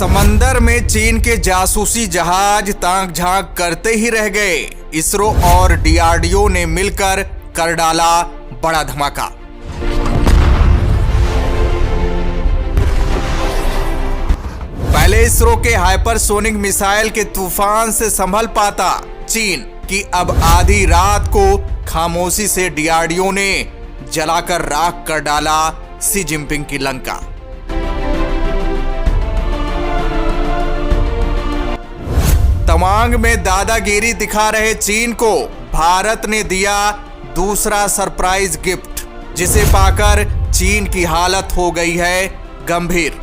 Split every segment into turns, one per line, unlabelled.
समंदर में चीन के जासूसी जहाज ताक झांक करते ही रह गए। इसरो और डीआरडीओ ने मिलकर कर डाला बड़ा धमाका। पहले इसरो के हाइपरसोनिक मिसाइल के तूफान से संभल पाता चीन कि अब आधी रात को खामोशी से डीआरडीओ ने जलाकर राख कर डाला शी जिनपिंग की लंका। तवांग में दादागिरी दिखा रहे चीन को भारत ने दिया दूसरा सरप्राइज गिफ्ट, जिसे पाकर चीन की हालत हो गई है गंभीर,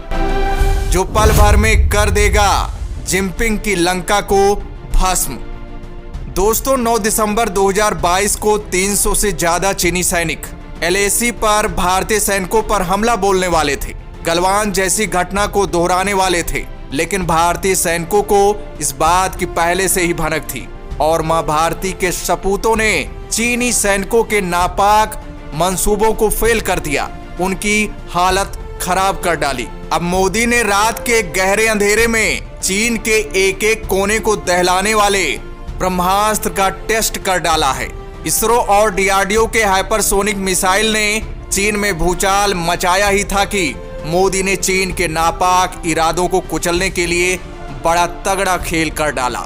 जो पल भर में कर देगा जिनपिंग की लंका को भस्म। दोस्तों, 9 दिसंबर 2022 को 300 से ज्यादा चीनी सैनिक एलएसी पर भारतीय सैनिकों पर हमला बोलने वाले थे। गलवान जैसी घटना को दोहराने वाले थे, लेकिन भारतीय सैनिकों को इस बात की पहले से ही भनक थी और मां भारती के सपूतों ने चीनी सैनिकों के नापाक मंसूबों को फेल कर दिया, उनकी हालत खराब कर डाली। अब मोदी ने रात के गहरे अंधेरे में चीन के एक एक कोने को दहलाने वाले ब्रह्मास्त्र का टेस्ट कर डाला है। इसरो और डीआरडीओ के हाइपरसोनिक मिसाइल ने चीन में भूचाल मचाया ही था कि मोदी ने चीन के नापाक इरादों को कुचलने के लिए बड़ा तगड़ा खेल कर डाला।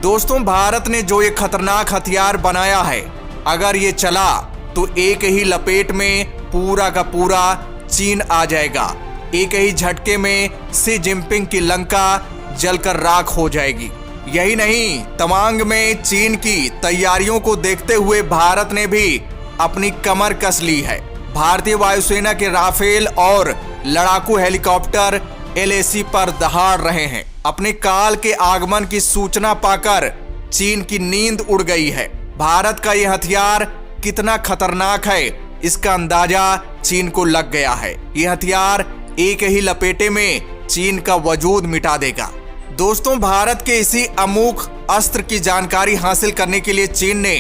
दोस्तों, भारत ने जो ये खतरनाक हथियार बनाया है, अगर ये चला तो एक ही लपेट में पूरा का पूरा चीन आ जाएगा। एक ही झटके में शी जिनपिंग की लंका जलकर राख हो जाएगी। यही नहीं, तवांग में चीन की तैयारियों को देखते हुए भारत ने भी अपनी कमर कस ली है। भारतीय वायुसेना के राफेल और लड़ाकू हेलीकॉप्टर एलएसी पर दहाड़ रहे हैं। अपने काल के आगमन की सूचना पाकर चीन की नींद उड़ गई है। भारत का यह हथियार कितना खतरनाक है, इसका अंदाजा चीन को लग गया है। यह हथियार एक ही लपेटे में चीन का वजूद मिटा देगा। दोस्तों, भारत के इसी अमोघ अस्त्र की जानकारी हासिल करने के लिए चीन ने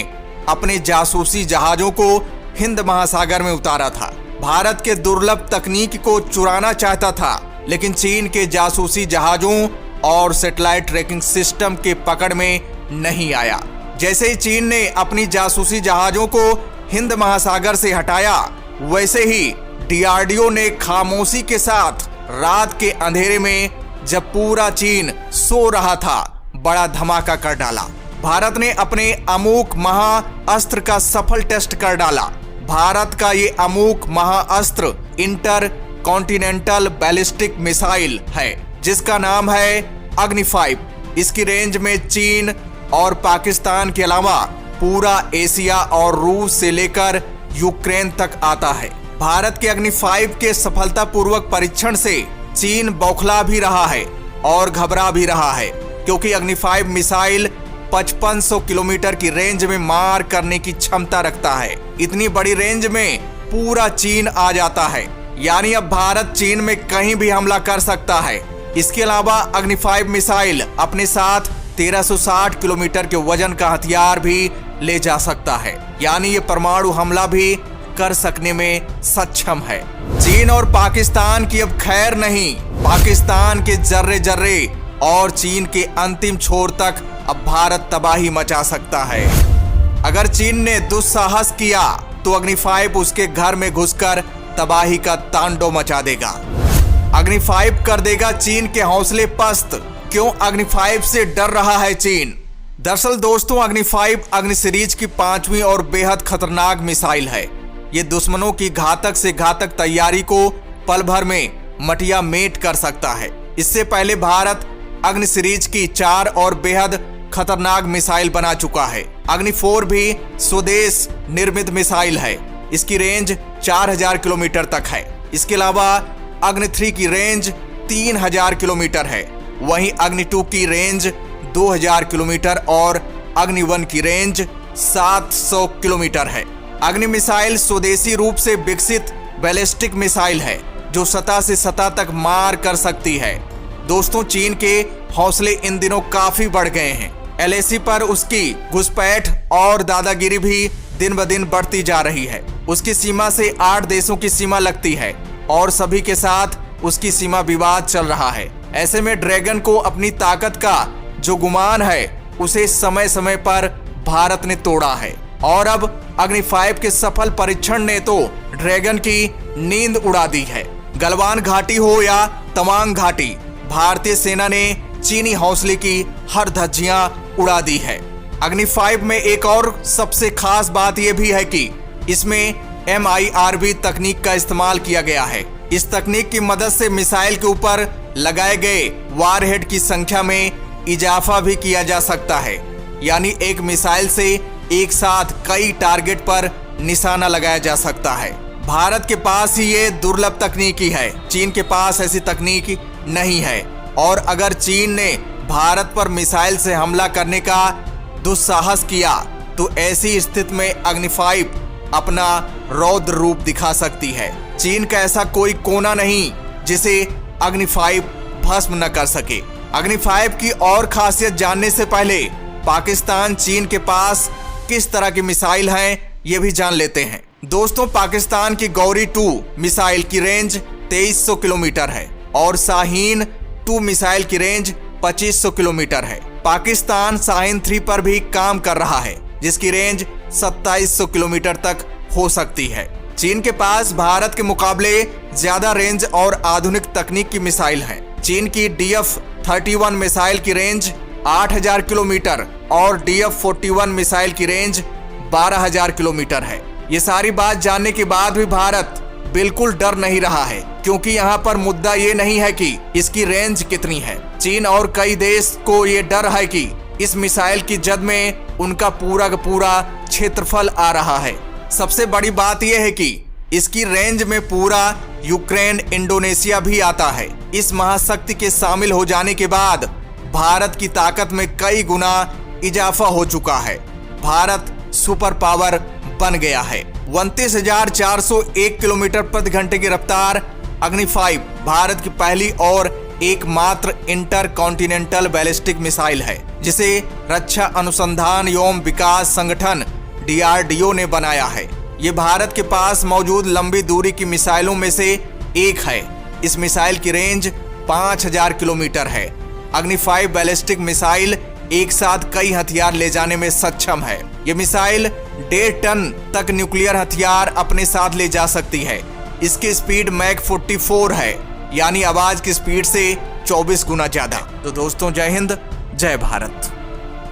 अपने जासूसी जहाजों को हिंद महासागर में उतारा था। भारत के दुर्लभ तकनीक को चुराना चाहता था, लेकिन चीन के जासूसी जहाजों और सैटेलाइट ट्रैकिंग सिस्टम के पकड़ में नहीं आया। जैसे ही चीन ने अपनी जासूसी जहाजों को हिंद महासागर से हटाया, वैसे ही डीआरडीओ ने खामोशी के साथ रात के अंधेरे में, जब पूरा चीन सो रहा था, बड़ा धमाका कर डाला। भारत ने अपने अमोघ महाअस्त्र का सफल टेस्ट कर डाला। भारत का ये अमोघ महाअस्त्र इंटर कॉन्टिनेंटल बैलिस्टिक मिसाइल है, जिसका नाम है अग्नि 5। इसकी रेंज में चीन और पाकिस्तान के अलावा पूरा एशिया और रूस से लेकर यूक्रेन तक आता है। भारत के अग्नि 5 के सफलतापूर्वक परीक्षण से चीन बौखला भी रहा है और घबरा भी रहा है, क्योंकि अग्नि 5 मिसाइल 5500 किलोमीटर की रेंज में मार करने की क्षमता रखता है। इतनी बड़ी रेंज में पूरा चीन आ जाता है, यानी अब भारत चीन में कहीं भी हमला कर सकता है। इसके अलावा अग्नि 5 मिसाइल अपने साथ 1360 किलोमीटर के वजन का हथियार भी ले जा सकता है, यानी ये परमाणु हमला भी कर सकने में सक्षम है। चीन और पाकिस्तान की अब खैर नहीं। पाकिस्तान के जर्रे जर्रे और चीन के अंतिम छोर तक अब भारत तबाही मचा सकता है। अगर चीन ने दुस्साहस किया तो अग्नि 5 उसके घर में घुसकर तबाही का तांडव मचा देगा। अग्नि 5 कर देगा चीन के हौसले पस्त। क्यों अग्नि 5 से डर रहा है चीन? दरअसल दोस्तों, अग्नि 5 अग्नि सीरीज की 5वीं और बेहद खतरनाक मिसाइल है। ये दुश्मनों की घातक से घातक तैयारी को पल भर में मटिया मेट कर सकता है। इससे पहले भारत अग्नि सीरीज की 4 और बेहद खतरनाक मिसाइल बना चुका है। अग्नि 4 भी स्वदेश निर्मित मिसाइल है। इसकी रेंज 4000 किलोमीटर तक है। इसके अलावा अग्नि 3 की रेंज 3000 किलोमीटर है। वहीं अग्नि 2 की रेंज 2000 किलोमीटर और अग्नि 1 की रेंज 700 किलोमीटर है। अग्नि मिसाइल स्वदेशी रूप से विकसित बैलिस्टिक मिसाइल है, जो सतह से सतह तक मार कर सकती है। दोस्तों, चीन के हौसले इन दिनों काफी बढ़ गए हैं। एलएसी पर उसकी घुसपैठ और दादागिरी भी दिन ब दिन बढ़ती जा रही है। उसकी सीमा से 8 देशों की सीमा लगती है और सभी के साथ उसकी सीमा विवाद चल रहा है। ऐसे में ड्रैगन को अपनी ताकत का जो गुमान है उसे समय समय पर भारत ने तोड़ा है और अब अग्नि 5 के सफल परीक्षण ने तो ड्रैगन की नींद उड़ा दी है। गलवान घाटी हो या तवांग घाटी, भारतीय सेना ने चीनी हौसले की हर धज्जियां उड़ा दी है। अग्नि 5 में एक और सबसे खास बात यह भी है कि इसमें MIRV तकनीक का इस्तेमाल किया गया है। इस तकनीक की मदद से मिसाइल के ऊपर लगाए गए वारहेड की संख्या में इजाफा भी किया जा सकता है, यानी एक मिसाइल से एक साथ कई टारगेट पर निशाना लगाया जा सकता है। भारत के पास ही ये दुर्लभ तकनीकी है, चीन के पास ऐसी तकनीक नहीं है। और अगर चीन ने भारत पर मिसाइल से हमला करने का दुस्साहस किया तो ऐसी स्थिति में अग्नि 5 अपना रौद्र रूप दिखा सकती है। चीन का ऐसा कोई कोना नहीं जिसे अग्नि 5 भस्म न कर सके। अग्नि 5 की और खासियत जानने से पहले पाकिस्तान चीन के पास किस तरह की मिसाइल हैं ये भी जान लेते हैं। दोस्तों, पाकिस्तान की गौरी 2 मिसाइल की रेंज 2300 किलोमीटर है और शाहीन 2 मिसाइल की रेंज 2500 किलोमीटर है। पाकिस्तान शाहीन 3 पर भी काम कर रहा है जिसकी रेंज 2700 किलोमीटर तक हो सकती है। चीन के पास भारत के मुकाबले ज्यादा रेंज और आधुनिक तकनीक की मिसाइल है। चीन की DF-31 मिसाइल की रेंज 8000 किलोमीटर और DF-41 मिसाइल की रेंज 12000 किलोमीटर है। ये सारी बात जानने के बाद भी भारत बिल्कुल डर नहीं रहा है, क्योंकि यहाँ पर मुद्दा ये नहीं है कि इसकी रेंज कितनी है। चीन और कई देश को ये डर है कि इस मिसाइल की जद में उनका पूरा का पूरा क्षेत्रफल आ रहा है। सबसे बड़ी बात यह है कि इसकी रेंज में पूरा यूक्रेन, इंडोनेशिया भी आता है। इस महाशक्ति के शामिल हो जाने के बाद भारत की ताकत में कई गुना इजाफा हो चुका है। भारत सुपर पावर बन गया है। 29,401 किलोमीटर प्रति घंटे की रफ्तार अग्नि 5 भारत की पहली और एकमात्र इंटर कॉन्टिनेंटल बैलिस्टिक मिसाइल है, जिसे रक्षा अनुसंधान एवं विकास संगठन DRDO ने बनाया है। ये भारत के पास मौजूद लंबी दूरी की मिसाइलों में से एक है। इस मिसाइल की रेंज 5000 किलोमीटर है। अग्नि 5 बैलिस्टिक मिसाइल एक साथ कई हथियार ले जाने में सक्षम है। ये मिसाइल 1.5 टन तक न्यूक्लियर हथियार अपने साथ ले जा सकती है। इसकी स्पीड मैक 44 है, यानी आवाज की स्पीड से 24 गुना ज्यादा। तो दोस्तों, जय हिंद, जय भारत।